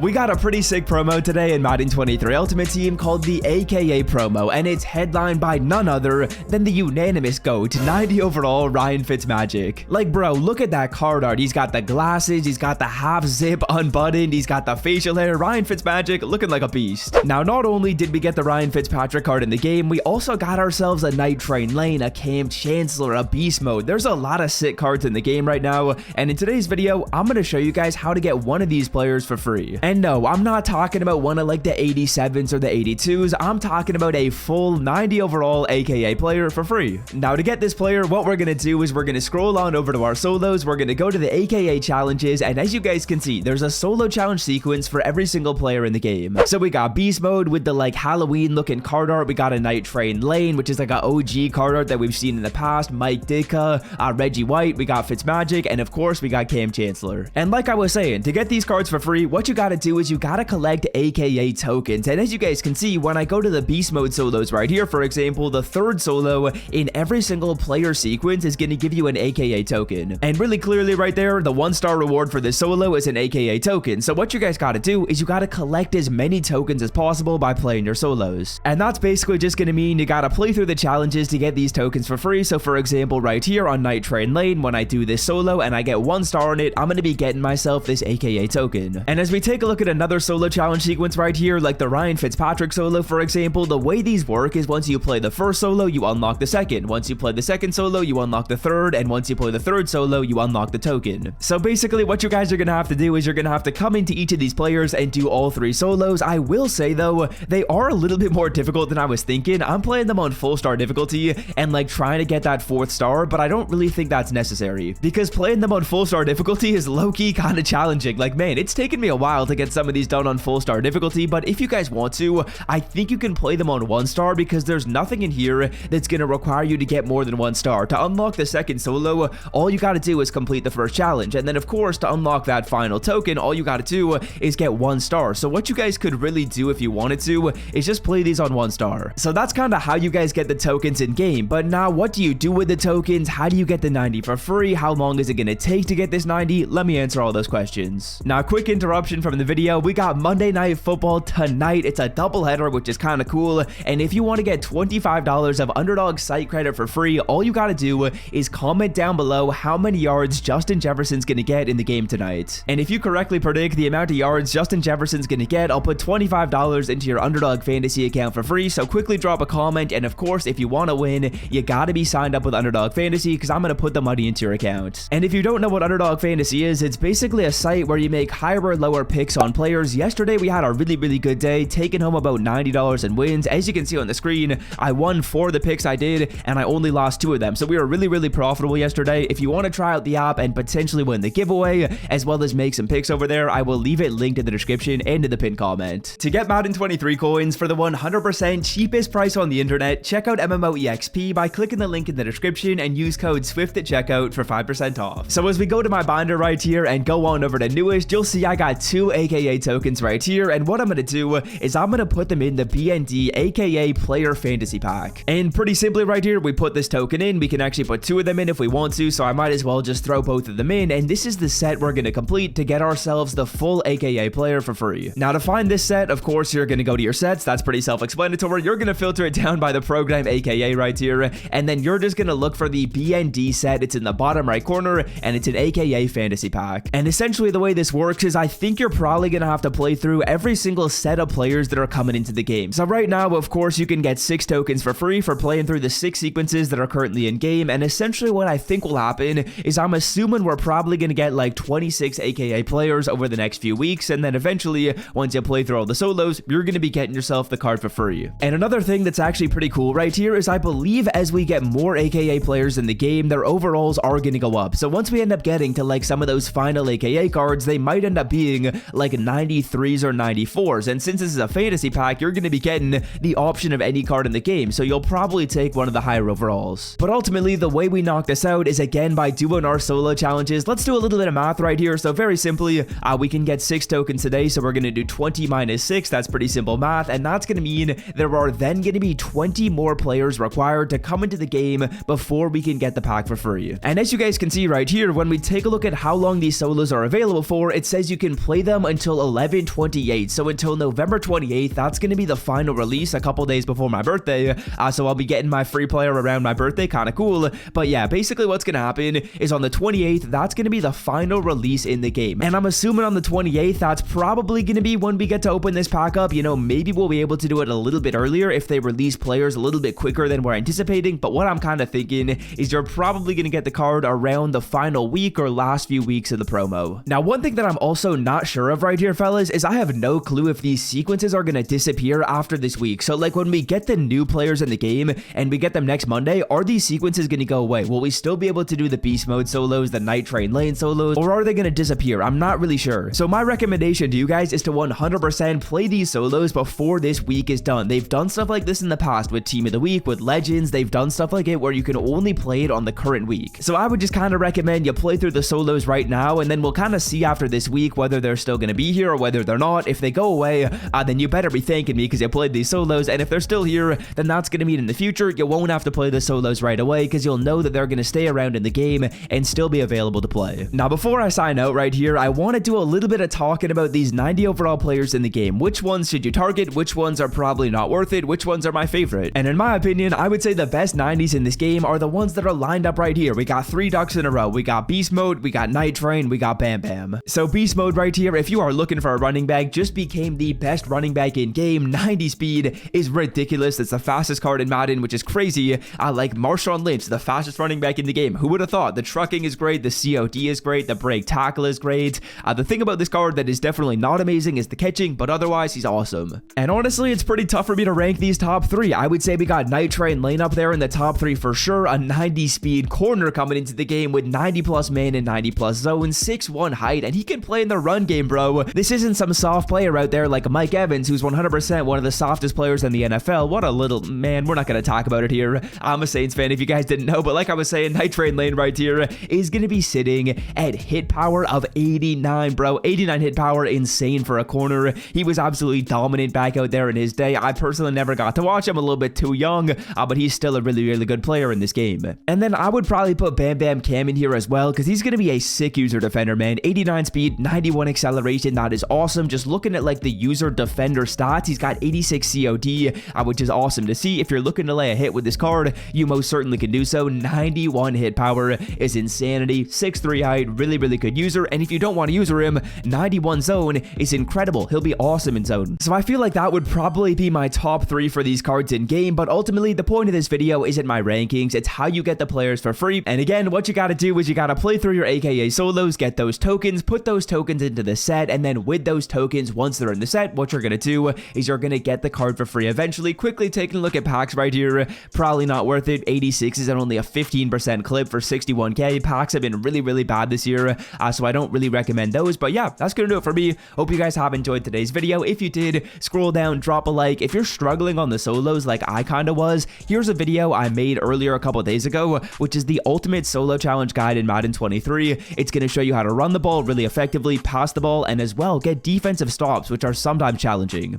We got a pretty sick promo today in Madden 23 Ultimate Team called the AKA promo, and it's headlined by none other than the unanimous GOAT, 90 overall Ryan Fitzmagic. Like, bro, look at that card art. He's got the glasses, he's got the half zip unbuttoned, he's got the facial hair. Ryan Fitzmagic looking like a beast. Now, not only did we get the Ryan Fitzpatrick card in the game, we also got ourselves a Night Train Lane, a Cam Chancellor, a Beast Mode. There's a lot of sick cards in the game right now, and in today's video, I'm going to show you guys how to get one of these players for free. And no, I'm not talking about one of like the 87s or the 82s. I'm talking about a full 90 overall AKA player for free. Now, to get this player, what we're going to do is we're going to scroll on over to our solos. We're going to go to the AKA challenges, and as you guys can see, there's a solo challenge sequence for every single player in the game. So we got Beast Mode with the like Halloween looking card art. We got a Night Train Lane, which is like an OG card art that we've seen in the past. Mike Ditka, Reggie White. We got Fitzmagic, and of course we got Cam Chancellor. And like I was saying, to get these cards for free, what you got to do is you gotta collect AKA tokens. And as you guys can see, when I go to the Beast Mode solos right here, for example, the third solo in every single player sequence is gonna give you an AKA token. And really clearly right there, the 1-star reward for this solo is an AKA token. So what you guys gotta do is you gotta collect as many tokens as possible by playing your solos. And that's basically just gonna mean you gotta play through the challenges to get these tokens for free. So for example, right here on Night Train Lane, when I do this solo and I get 1 star on it, I'm gonna be getting myself this AKA token. And as we take a look at another solo challenge sequence right here, like the Ryan Fitzpatrick solo, for example, the way these work is once you play the first solo, you unlock the second. Once you play the second solo, you unlock the third, and once you play the third solo, you unlock the token. So basically, what you guys are gonna have to do is you're gonna have to come into each of these players and do all 3 solos. I will say though, they are a little bit more difficult than I was thinking. I'm playing them on full star difficulty and like trying to get that 4th star, but I don't really think that's necessary because playing them on full star difficulty is low-key kind of challenging. Like, man, it's taken me a while to get some of these done on full star difficulty, but if you guys want to, I think you can play them on 1 star because there's nothing in here that's going to require you to get more than 1 star. To unlock the second solo, all you got to do is complete the first challenge, and then of course to unlock that final token, all you got to do is get 1 star. So what you guys could really do if you wanted to is just play these on 1 star. So that's kind of how you guys get the tokens in game. But now, what do you do with the tokens? How do you get the 90 for free? How long is it going to take to get this 90? Let me answer all those questions. Now, quick interruption from the video. We got Monday Night Football tonight. It's a doubleheader, which is kind of cool. And if you want to get $25 of Underdog site credit for free, all you got to do is comment down below how many yards Justin Jefferson's going to get in the game tonight. And if you correctly predict the amount of yards Justin Jefferson's going to get, I'll put $25 into your Underdog fantasy account for free. So quickly drop a comment. And of course, if you want to win, you got to be signed up with Underdog Fantasy because I'm going to put the money into your account. And if you don't know what Underdog Fantasy is, it's basically a site where you make higher or lower picks on players. Yesterday, we had a really good day, taking home about $90 in wins. As you can see on the screen, I won 4 of the picks I did, and I only lost 2 of them. So we were really profitable yesterday. If you want to try out the app and potentially win the giveaway, as well as make some picks over there, I will leave it linked in the description and in the pinned comment. To get Madden 23 coins for the 100% cheapest price on the internet, check out MMOEXP by clicking the link in the description and use code SWIFT at checkout for 5% off. So as we go to my binder right here and go on over to newest, you'll see I got 2 AKA tokens right here, and what I'm going to do is I'm going to put them in the BND AKA Player Fantasy Pack. And pretty simply right here, we put this token in. We can actually put 2 of them in if we want to, so I might as well just throw both of them in, and this is the set we're going to complete to get ourselves the full AKA player for free. Now, to find this set, of course, you're going to go to your sets. That's pretty self-explanatory. You're going to filter it down by the program AKA right here, and then you're just going to look for the BND set. It's in the bottom right corner, and it's an AKA Fantasy Pack. And essentially the way this works is I think you're probably going to have to play through every single set of players that are coming into the game. So right now, of course, you can get 6 tokens for free for playing through the 6 sequences that are currently in game. And essentially what I think will happen is I'm assuming we're probably going to get like 26 AKA players over the next few weeks. And then eventually, once you play through all the solos, you're going to be getting yourself the card for free. And another thing that's actually pretty cool right here is I believe as we get more AKA players in the game, their overalls are going to go up. So once we end up getting to like some of those final AKA cards, they might end up being like 93s or 94s. And since this is a fantasy pack, you're going to be getting the option of any card in the game. So you'll probably take one of the higher overalls. But ultimately, the way we knock this out is again by doing our solo challenges. Let's do a little bit of math right here. So very simply, we can get 6 tokens today. So we're going to do 20 minus 6. That's pretty simple math. And that's going to mean there are then going to be 20 more players required to come into the game before we can get the pack for free. And as you guys can see right here, when we take a look at how long these solos are available for, it says you can play them them until 11/28, so until November 28th. That's going to be the final release a couple days before my birthday, so I'll be getting my free player around my birthday, kind of cool. But yeah, basically what's going to happen is on the 28th, that's going to be the final release in the game, and I'm assuming on the 28th, that's probably going to be when we get to open this pack up. You know, maybe we'll be able to do it a little bit earlier if they release players a little bit quicker than we're anticipating, but what I'm kind of thinking is you're probably going to get the card around the final week or last few weeks of the promo. Now, one thing that I'm also not sure of right here, fellas, is I have no clue if these sequences are going to disappear after this week. So like when we get the new players in the game and we get them next Monday, are these sequences going to go away? Will we still be able to do the beast mode solos, the night train lane solos, or are they going to disappear? I'm not really sure. So my recommendation to you guys is to 100% play these solos before this week is done. They've done stuff like this in the past with Team of the Week, with Legends. They've done stuff like it where you can only play it on the current week. So I would just kind of recommend you play through the solos right now, and then we'll kind of see after this week whether they're still going to be here or whether they're not. If they go away, then you better be thanking me because you played these solos, and if they're still here, then that's going to mean in the future you won't have to play the solos right away because you'll know that they're going to stay around in the game and still be available to play. Now, before I sign out right here, I want to do a little bit of talking about these 90 overall players in the game. Which ones should you target? Which ones are probably not worth it? Which ones are my favorite? And in my opinion, I would say the best 90s in this game are the ones that are lined up right here. We got 3 ducks in a row. We got Beast Mode, we got Night Train, we got Bam Bam. So Beast Mode right here, if you are looking for a running back, just became the best running back in game. 90 speed is ridiculous. It's the fastest card in Madden, which is crazy. Like Marshawn Lynch, the fastest running back in the game. Who would have thought? The trucking is great, the COD is great, the break tackle is great. The thing about this card that is definitely not amazing is the catching, but otherwise he's awesome. And honestly, it's pretty tough for me to rank these top 3. I would say we got Night Train lane up there in the top 3 for sure. A 90 speed corner coming into the game with 90 plus man and 90 plus zone, 6'1" height, and he can play in the run game, bro. This isn't some soft player out there like Mike Evans, who's 100% one of the softest players in the NFL. What a little man. We're not going to talk about it here. I'm a Saints fan if you guys didn't know, but like I was saying, Night Train lane right here is going to be sitting at hit power of 89, bro. 89 hit power, insane for a corner. He was absolutely dominant back out there in his day. I personally never got to watch him, a little bit too young, but he's still a really, really good player in this game. And then I would probably put Bam Bam Cam in here as well, because he's going to be a sick user defender, man. 89 speed, 91 acceleration, that is awesome. Just looking at like the user defender stats, he's got 86 COD, which is awesome to see. If you're looking to lay a hit with this card, you most certainly can do so. 91 hit power is insanity. 6'3" height, really, really good user. And if you don't want to user him, 91 zone is incredible. He'll be awesome in zone. So I feel like that would probably be my top 3 for these cards in game, but ultimately the point of this video isn't my rankings. It's how you get the players for free. And again, what you got to do is you got to play through your AKA solos, get those tokens, put those tokens into the set, and then with those tokens, once they're in the set, what you're going to do is you're going to get the card for free eventually. Quickly taking a look at packs right here, probably not worth it. 86 is at only a 15% clip for 61k. Packs have been really, really bad this year, so I don't really recommend those. But yeah, that's going to do it for me. Hope you guys have enjoyed today's video. If you did, scroll down, drop a like. If you're struggling on the solos like I kind of was, here's a video I made earlier a couple days ago, which is the ultimate solo challenge guide in Madden 23. It's going to show you how to run the ball really effectively, pass the ball, and as well get defensive stops, which are sometimes challenging.